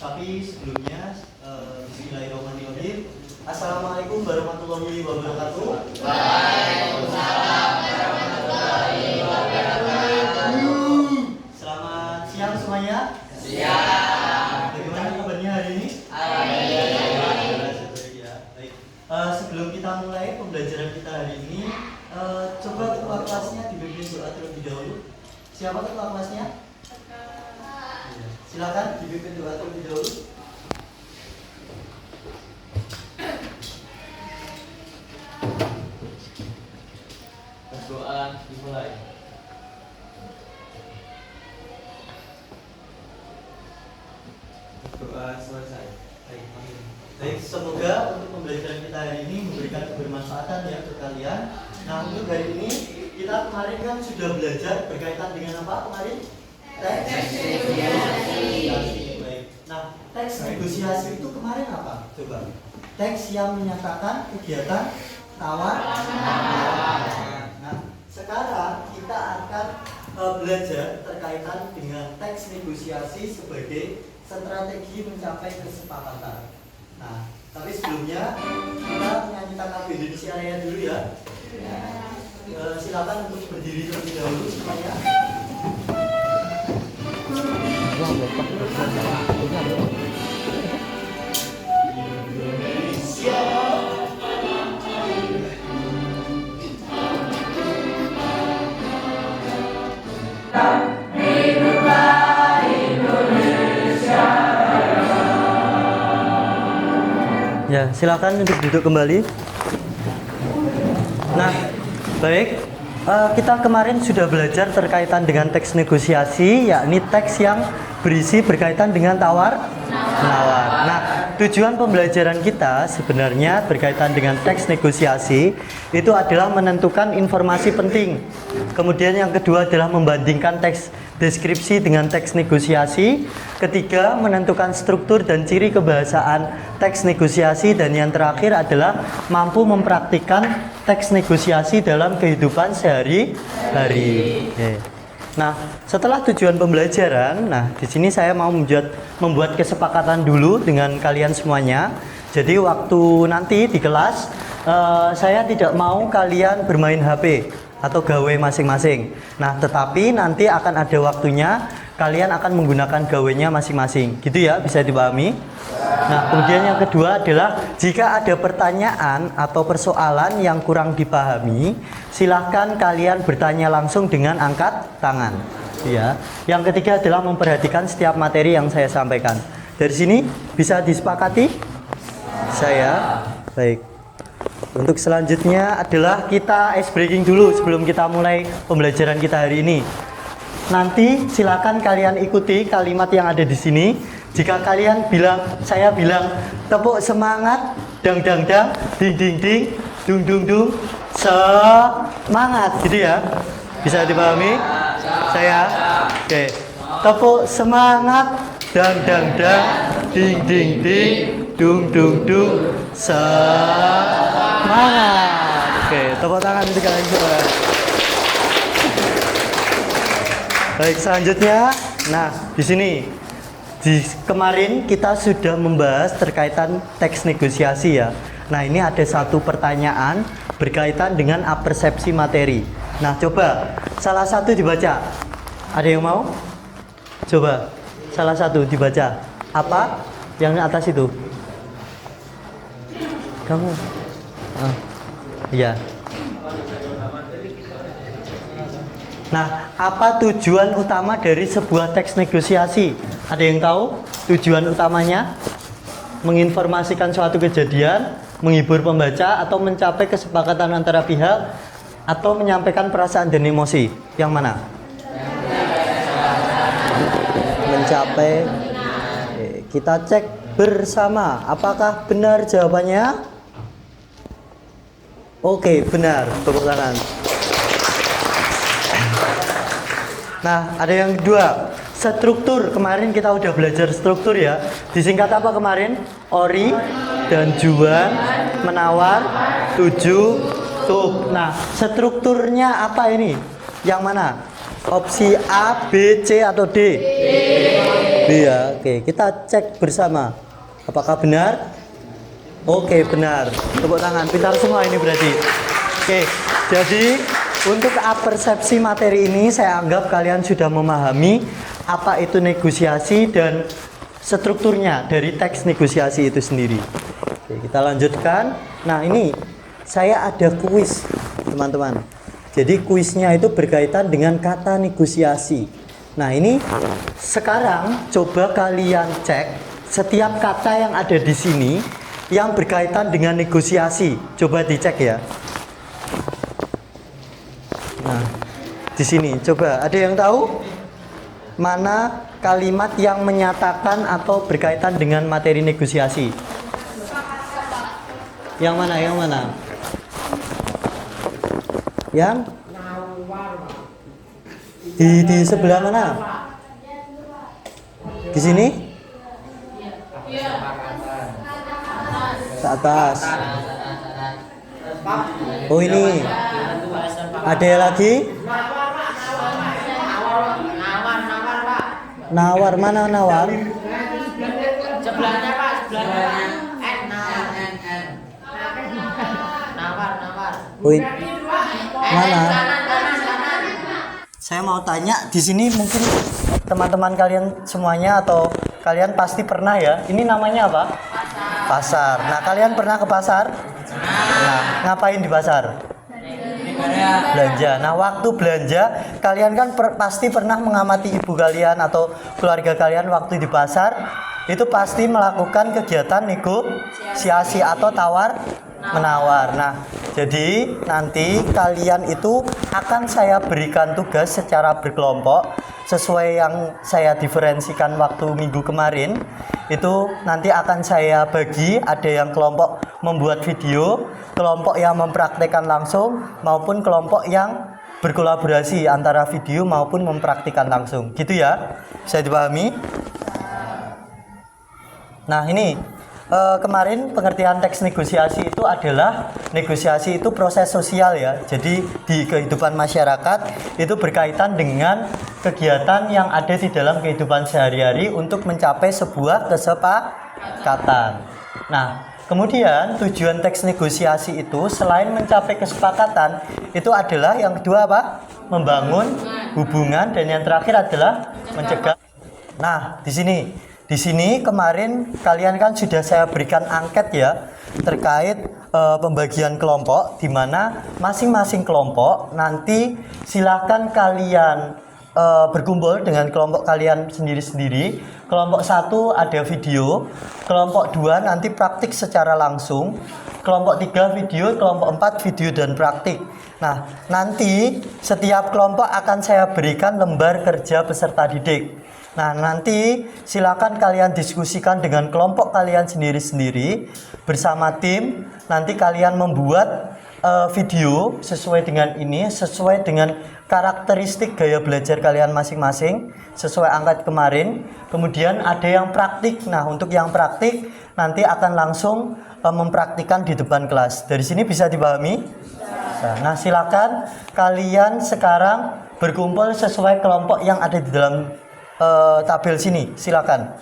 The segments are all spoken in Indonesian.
Tapi sebelumnya, Bismillahirrahmanirrahim. Assalamualaikum warahmatullahi wabarakatuh. Waalaikumsalam warahmatullahi wabarakatuh. Selamat siang semuanya. Siang. Bagaimana kabarnya hari ini? Alhamdulillah. Baik. Sebelum kita mulai pembelajaran kita hari ini, coba ketua kelasnya dipimpin doa terlebih dahulu. Siapa ketua kelasnya? Silakan dipimpin doa terlebih dahulu. Doa dimulai. Doa selesai. Baik, semoga untuk pembelajaran kita hari ini memberikan kebermanfaatan ya untuk kalian. Nah, untuk hari ini kita kemarin kan sudah belajar berkaitan dengan apa kemarin? Teks negosiasi. Baik. Nah, teks negosiasi itu kemarin apa? Coba. Teks yang menyatakan kegiatan tawar menawar. Nah, sekarang kita akan belajar terkaitan dengan teks negosiasi sebagai strategi mencapai kesepakatan. Nah, tapi sebelumnya kita menyanyikan lagu Indonesia Raya dulu ya. Silakan untuk berdiri terlebih dahulu semuanya. Ya, silakan untuk duduk kembali. Nah, baik. Kita kemarin sudah belajar terkaitan dengan teks negosiasi, yakni teks yang berisi berkaitan dengan tawar menawar. Nah, tujuan pembelajaran kita sebenarnya berkaitan dengan teks negosiasi itu adalah menentukan informasi penting. Kemudian yang kedua adalah membandingkan teks deskripsi dengan teks negosiasi. Ketiga, menentukan struktur dan ciri kebahasaan teks negosiasi. Dan yang terakhir adalah mampu mempraktikkan teks negosiasi dalam kehidupan sehari-hari. Nah, setelah tujuan pembelajaran, di sini saya mau membuat kesepakatan dulu dengan kalian semuanya. Jadi waktu nanti di kelas, saya tidak mau kalian bermain HP atau gawe masing-masing. Nah, tetapi nanti akan ada waktunya kalian akan menggunakan gawenya masing-masing. Gitu ya, bisa dipahami? Nah, kemudian yang kedua adalah jika ada pertanyaan atau persoalan yang kurang dipahami, silahkan kalian bertanya langsung dengan angkat tangan. Ya. Yang ketiga adalah memperhatikan setiap materi yang saya sampaikan. Dari sini bisa disepakati? Saya baik. Untuk selanjutnya adalah kita ice breaking dulu sebelum kita mulai pembelajaran kita hari ini. Nanti silakan kalian ikuti kalimat yang ada di sini. Jika kalian saya bilang tepuk semangat, dang dang dang, ding ding ding, dung dung dung, semangat, gitu ya. Bisa dipahami? Saya, oke. Tepuk semangat, dang dang dang, ding ding ding, dung dung dung, semangat. Oke, tepuk tangan untuk kalian semua. Baik, selanjutnya, di sini. Kemarin kita sudah membahas terkaitan teks negosiasi ya. Nah, ini ada satu pertanyaan berkaitan dengan apersepsi materi. Nah, coba salah satu dibaca. Ada yang mau? Coba salah satu dibaca. Apa yang atas itu? Kamu? Iya. Nah, apa tujuan utama dari sebuah teks negosiasi? Ada yang tahu tujuan utamanya? Menginformasikan suatu kejadian, menghibur pembaca, atau mencapai kesepakatan antara pihak, atau menyampaikan perasaan dan emosi? Yang mana? Mencapai. Kita cek bersama. Apakah benar jawabannya? Oke, benar. Tepuk tangan. Nah, ada yang kedua, struktur. Kemarin kita udah belajar struktur ya. Disingkat apa kemarin? Ori dan Juan, menawar, tuju, tub. Nah, strukturnya apa ini? Yang mana? Opsi A, B, C atau D? B ya. Oke, kita cek bersama. Apakah benar? Oke, benar. Tepuk tangan. Pintar semua ini berarti. Oke, jadi untuk persepsi materi ini saya anggap kalian sudah memahami apa itu negosiasi dan strukturnya dari teks negosiasi itu sendiri. Oke, kita lanjutkan. Nah, ini saya ada kuis, teman-teman. Jadi kuisnya itu berkaitan dengan kata negosiasi. Nah, ini sekarang coba kalian cek setiap kata yang ada di sini yang berkaitan dengan negosiasi. Coba dicek ya. Nah, di sini coba ada yang tahu mana kalimat yang menyatakan atau berkaitan dengan materi negosiasi? Yang mana? Yang mana? Yang di sebelah mana? Di sini? Ke atas. Oh, ini. Ada lagi? Nawar, mana nawar? Sebelahnya Pak, sebelahnya. Nawar. Wih, mana? Saya mau tanya di sini mungkin teman-teman kalian semuanya atau kalian pasti pernah ya. Ini namanya apa? Pasar. Nah, kalian pernah ke pasar? Nah, ngapain di pasar? Belanja. Nah, waktu belanja kalian kan pasti pernah mengamati ibu kalian atau keluarga kalian waktu di pasar itu pasti melakukan kegiatan negosiasi atau tawar menawar. Nah, jadi nanti kalian itu akan saya berikan tugas secara berkelompok sesuai yang saya diferensikan waktu minggu kemarin. Itu nanti akan saya bagi, ada yang kelompok membuat video, kelompok yang mempraktekkan langsung, maupun kelompok yang berkolaborasi antara video maupun mempraktikkan langsung. Gitu ya, bisa dipahami? Nah, ini kemarin pengertian teks negosiasi itu adalah negosiasi itu proses sosial ya. Jadi di kehidupan masyarakat itu berkaitan dengan kegiatan yang ada di dalam kehidupan sehari-hari untuk mencapai sebuah kesepakatan. Nah, kemudian tujuan teks negosiasi itu selain mencapai kesepakatan itu adalah yang kedua apa? Membangun hubungan, dan yang terakhir adalah mencegah. Nah, di sini kemarin kalian kan sudah saya berikan angket ya terkait pembagian kelompok, di mana masing-masing kelompok nanti silakan kalian berkumpul dengan kelompok kalian sendiri-sendiri. Kelompok 1 ada video, kelompok 2 nanti praktik secara langsung, kelompok 3 video, kelompok 4 video dan praktik. Nah, nanti setiap kelompok akan saya berikan lembar kerja peserta didik. Nah, nanti silakan kalian diskusikan dengan kelompok kalian sendiri-sendiri bersama tim. Nanti kalian membuat video sesuai dengan ini, sesuai dengan karakteristik gaya belajar kalian masing-masing, sesuai angkat kemarin. Kemudian ada yang praktik. Nah, untuk yang praktik nanti akan langsung mempraktikkan di depan kelas. Dari sini bisa dipahami? Nah, silakan kalian sekarang berkumpul sesuai kelompok yang ada di dalam tabel sini, silakan.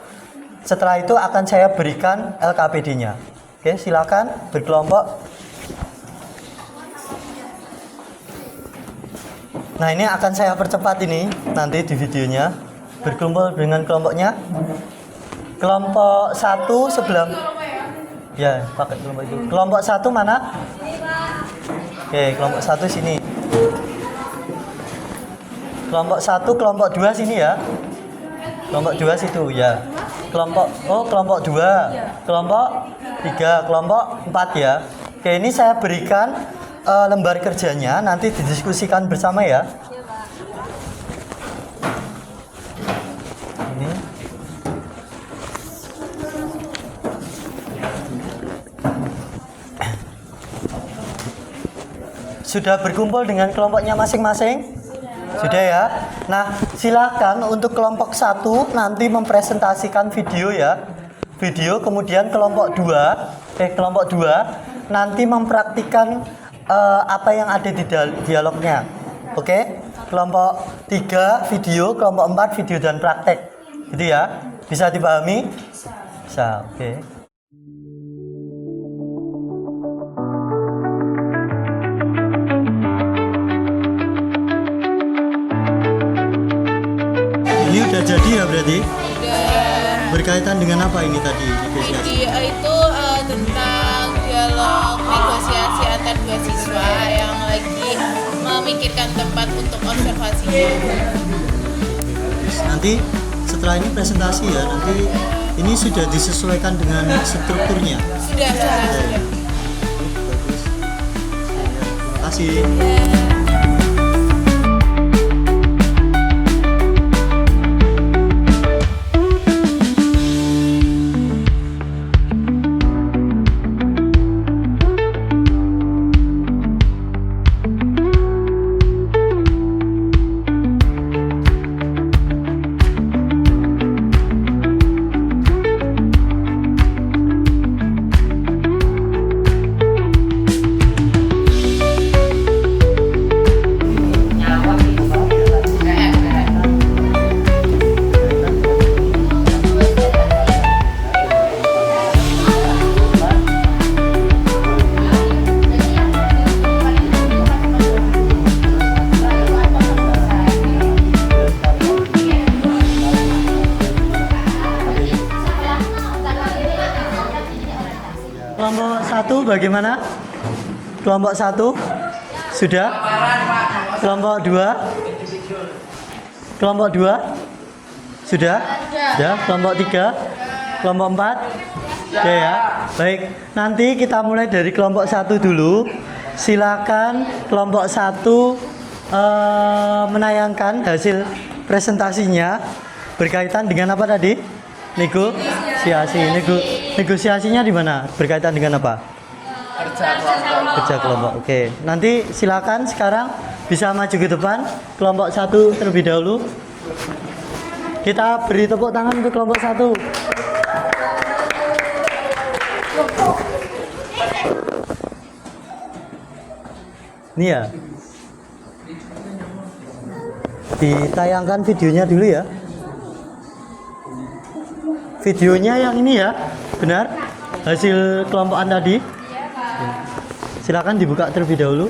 Setelah itu akan saya berikan LKPD-nya. Oke, silakan berkelompok. Nah, ini akan saya percepat ini nanti di videonya. Berkumpul dengan kelompoknya. Kelompok 1 sebelah. Ya, pakai kelompok itu. Kelompok 1 mana? Oke, kelompok 1 sini. Kelompok 1, kelompok 2 sini ya. Kelompok 2 situ ya. Kelompok 2, kelompok 3, kelompok 4 ya. Oke, ini saya berikan lembar kerjanya, nanti didiskusikan bersama ya. Ini. Sudah berkumpul dengan kelompoknya masing-masing? Sudah ya. Nah, silakan untuk kelompok 1 nanti mempresentasikan video ya. Video, kemudian kelompok 2 nanti mempraktikkan apa yang ada di dialognya. Oke? Kelompok 3 video, kelompok 4 video dan praktek. Gitu ya. Bisa dipahami? Bisa, oke. Ini udah jadi ya berarti? Berkaitan dengan apa ini tadi negosiasi? Video itu tentang dialog negosiasi antar dua siswa yang lagi memikirkan tempat untuk observasi. Nanti setelah ini presentasi ya, nanti ini sudah disesuaikan dengan strukturnya. Sudah. Bagus. Terima kasih. Kelompok 1 bagaimana? Kelompok 1 sudah? Kelompok 2? Kelompok 2 sudah? Sudah. Kelompok 3? Kelompok 4? Oke ya. Baik, nanti kita mulai dari kelompok 1 dulu. Silakan kelompok 1 menayangkan hasil presentasinya berkaitan dengan apa tadi? Negosiasi. Negosiasinya di mana? Berkaitan dengan apa? Kerja kelompok. Oke. Nanti silakan sekarang bisa maju ke depan. Kelompok 1 terlebih dahulu. Kita beri tepuk tangan untuk kelompok 1. Ini ya. Ditayangkan videonya dulu ya. Videonya yang ini ya, benar? Hasil kelompokan tadi. Silakan dibuka terlebih dahulu.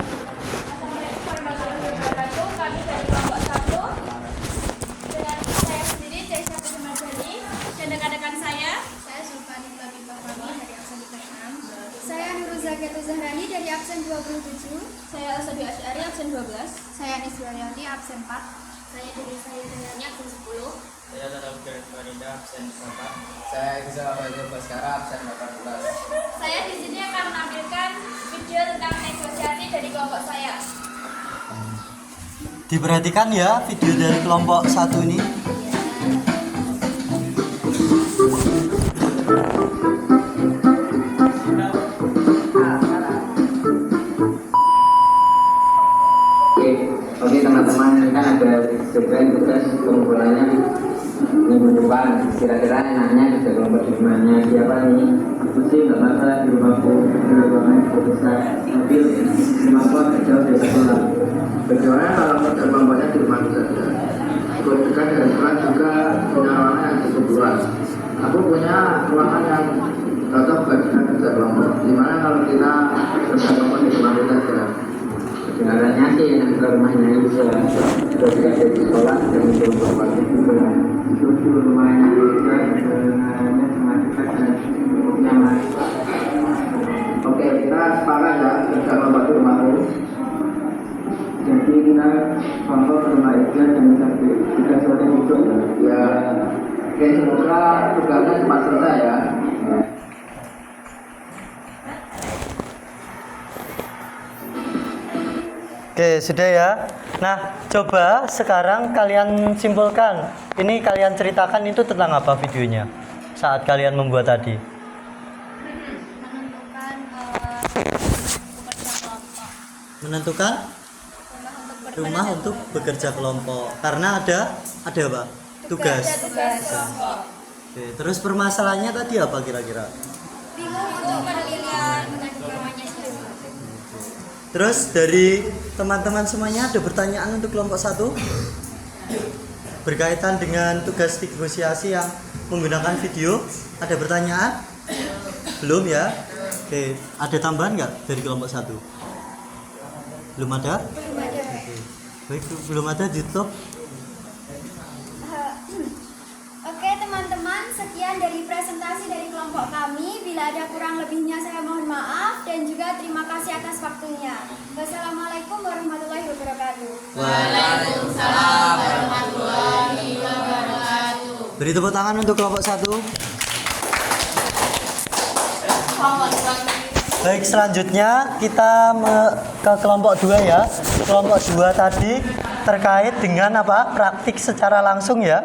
Saya Nurul Zakatul Zahrani dari absen 27. Saya Asabi Asyari absen 12. Saya Niswaryani absen 4. Saya Denyanyi absen 10. Saya Tatal Farinda absen 4. Saya Rizal Fajar Baskara absen 18. Saya di sini akan menampilkan video tentang negosiasi dari kelompok saya. Diperhatikan ya video dari kelompok 1 ini. Oke teman-teman, ini kan ada sebenarnya tugas pengumpulannya minggu depan. Kira-kira enaknya ada kelompok di rumahnya siapa nih? Aku sih nggak masalah di rumahku, di ruangan besar mobil 50 jauh dari sekolah. Kecuali kalau mau kelompoknya di rumah saja. Ikut dekat dengan sekolah juga punya ruangan yang cukup luas. Aku punya ruangan yang cocok bagi kita kerja kelompok. Gimana kalau kita kerja kelompok di rumah kita saja? Sebenarnya sih yang ke rumahnya itu bisa di sekolah dan itu kelompok juga. Itu di rumahnya juga dengannya sangat dekat dan cukup nyaman. Oke, kita sepakat ya kerja kelompok di rumahku. Jadi kita kelompok rumah itu dan kita sore itu ya. Oke, semoga tugasnya cepat selesai ya. Oke, sudah ya. Nah, coba sekarang kalian simpulkan. Ini kalian ceritakan itu tentang apa videonya saat kalian membuat tadi? Menentukan rumah untuk bekerja kelompok. Karena ada apa? Tugas. Oke, terus permasalahannya tadi apa kira-kira? Bingung untuk penilaian mengenai rumahnya sendiri. Terus dari teman-teman semuanya ada pertanyaan untuk kelompok 1? berkaitan dengan tugas negosiasi yang menggunakan video. Ada pertanyaan? Belum ya? Oke, ada tambahan nggak dari kelompok 1? Belum ada? Belum ada. Oke. Baik, belum ada YouTube. Oke teman-teman, sekian dari presentasi dari kelompok kami. Bila ada kurang lebihnya saya mohon maaf dan juga terima kasih atas waktunya. Wassalamualaikum warahmatullahi wabarakatuh. Waalaikumsalam warahmatullahi wabarakatuh. Beri tepuk tangan untuk kelompok 1. Baik, selanjutnya kita ke kelompok 2 ya. Kelompok 2 tadi terkait dengan apa? Praktik secara langsung ya.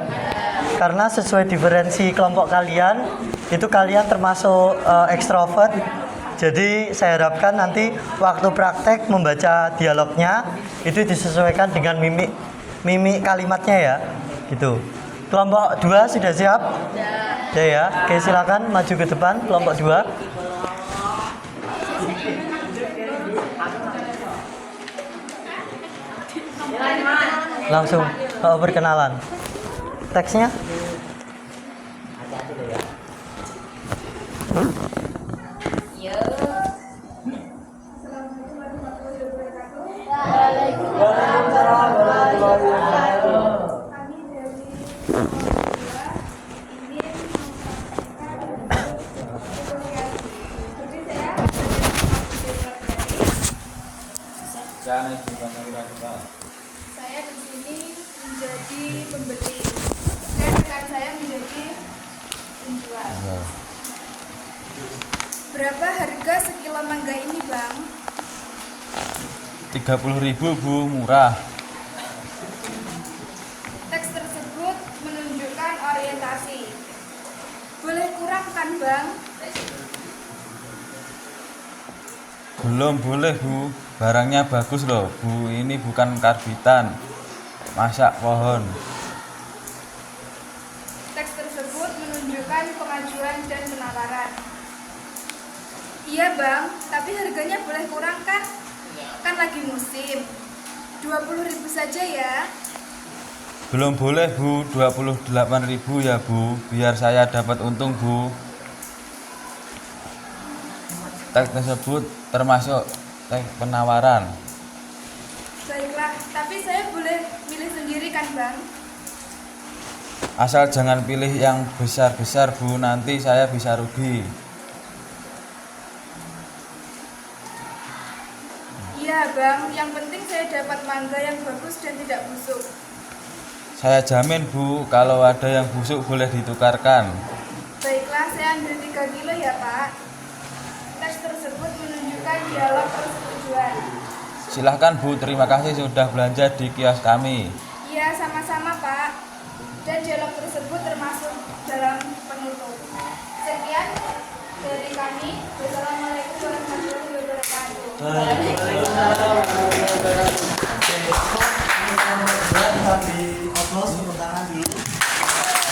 Karena sesuai diferensi kelompok kalian, itu kalian termasuk ekstrovert. Jadi saya harapkan nanti waktu praktek membaca dialognya itu disesuaikan dengan mimik kalimatnya ya. Gitu. Kelompok 2 sudah siap? Sudah ya. Oke, silakan maju ke depan kelompok 2. Langsung perkenalan. Teksnya? Saya di sini menjadi pembeli dan rekan saya menjadi penjual. Berapa harga sekilo mangga ini, Bang? 30.000 Bu, murah. Teks tersebut menunjukkan orientasi. Boleh kurang kan, Bang? Belum boleh Bu, barangnya bagus loh Bu, ini bukan karbitan, masak pohon. Teks tersebut menunjukkan pengajuan dan penawaran. Iya, Bang, tapi harganya boleh kurang kan? Kan lagi musim. 20.000 saja ya. Belum boleh Bu, 28.000 ya Bu, biar saya dapat untung Bu. Teks tersebut termasuk teks penawaran. Baiklah, tapi saya boleh milih sendiri kan, Bang? Asal jangan pilih yang besar-besar Bu, nanti saya bisa rugi. Iya, Bang, yang penting saya dapat mangga yang bagus dan tidak busuk. Saya jamin Bu, kalau ada yang busuk boleh ditukarkan. Baiklah, saya ambil 3 kilo ya, Pak. Teks tersebut menunjukkan dialog persetujuan. Silahkan Bu, terima kasih sudah belanja di kios kami. Iya, sama-sama, Pak. Dan dialog tersebut termasuk dalam penutup. Sekian dari kami. Wassalamualaikum warahmatullahi wabarakatuh. Kita di applause, tepuk tangan dulu.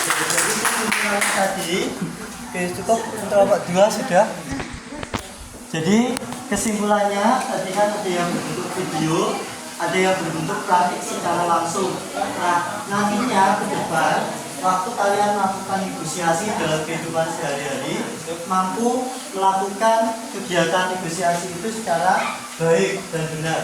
Jadi kesimpulan tadi, oke, cukup untuk kelompok 2 sudah. Jadi kesimpulannya tadi kan ada yang berbentuk video, ada yang berbentuk praktik secara langsung. Nah, nantinya ke depan waktu kalian melakukan negosiasi dalam kehidupan sehari-hari, mampu melakukan kegiatan negosiasi itu secara baik dan benar.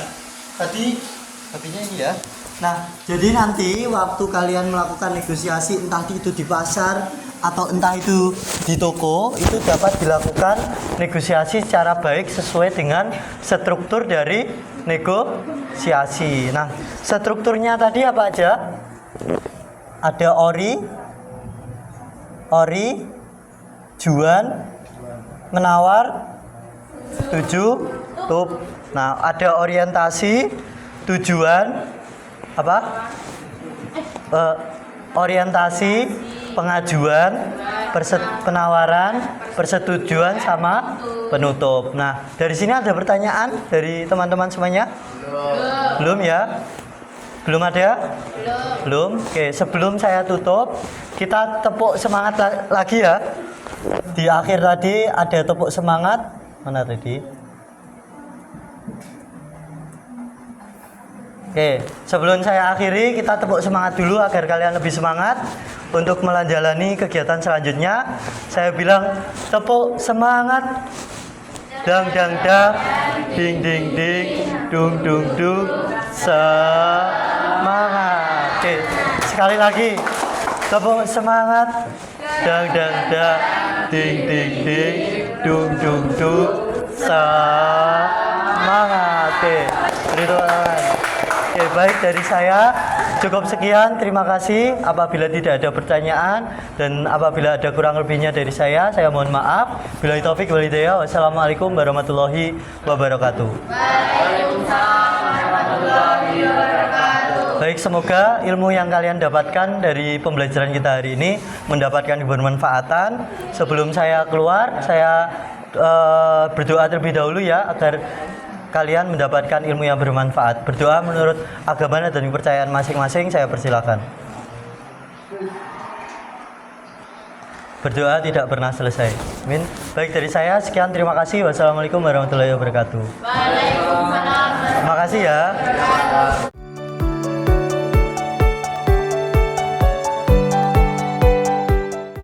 Tapinya ini ya. Nah, jadi nanti waktu kalian melakukan negosiasi entah itu di pasar atau entah itu di toko, itu dapat dilakukan negosiasi secara baik sesuai dengan struktur dari negosiasi. Nah, strukturnya tadi apa aja? Ada ori, juan, menawar, tutup. Nah, ada orientasi, tujuan, apa? Orientasi, pengajuan, penawaran, persetujuan sama penutup. Nah, dari sini ada pertanyaan dari teman-teman semuanya? Belum ya? Belum ada? Belum. Oke, sebelum saya tutup, kita tepuk semangat lagi ya. Di akhir tadi ada tepuk semangat. Mana tadi? Oke, sebelum saya akhiri, kita tepuk semangat dulu agar kalian lebih semangat untuk menjalani kegiatan selanjutnya. Saya bilang tepuk semangat. Dang dang dang, ding ding ding, dung dung dung, semangat. Oke, sekali lagi, tepuk semangat. Dang dang dang, ding ding ding, dung dung dung, semangat. Oke, beri tepuk tangan. Oke, baik dari saya cukup sekian. Terima kasih. Apabila tidak ada pertanyaan dan apabila ada kurang lebihnya dari saya mohon maaf. Billahi taufik wal hidayah. Wassalamualaikum warahmatullahi wabarakatuh. Waalaikumsalam warahmatullahi wabarakatuh. Baik, semoga ilmu yang kalian dapatkan dari pembelajaran kita hari ini mendapatkan kebermanfaatan. Sebelum saya keluar, saya berdoa terlebih dahulu ya agar kalian mendapatkan ilmu yang bermanfaat. Berdoa menurut agama dan kepercayaan masing-masing, saya persilakan. Berdoa tidak pernah selesai. Amin. Baik dari saya, sekian, terima kasih. Wassalamualaikum warahmatullahi wabarakatuh. Waalaikumsalam. Terima kasih ya.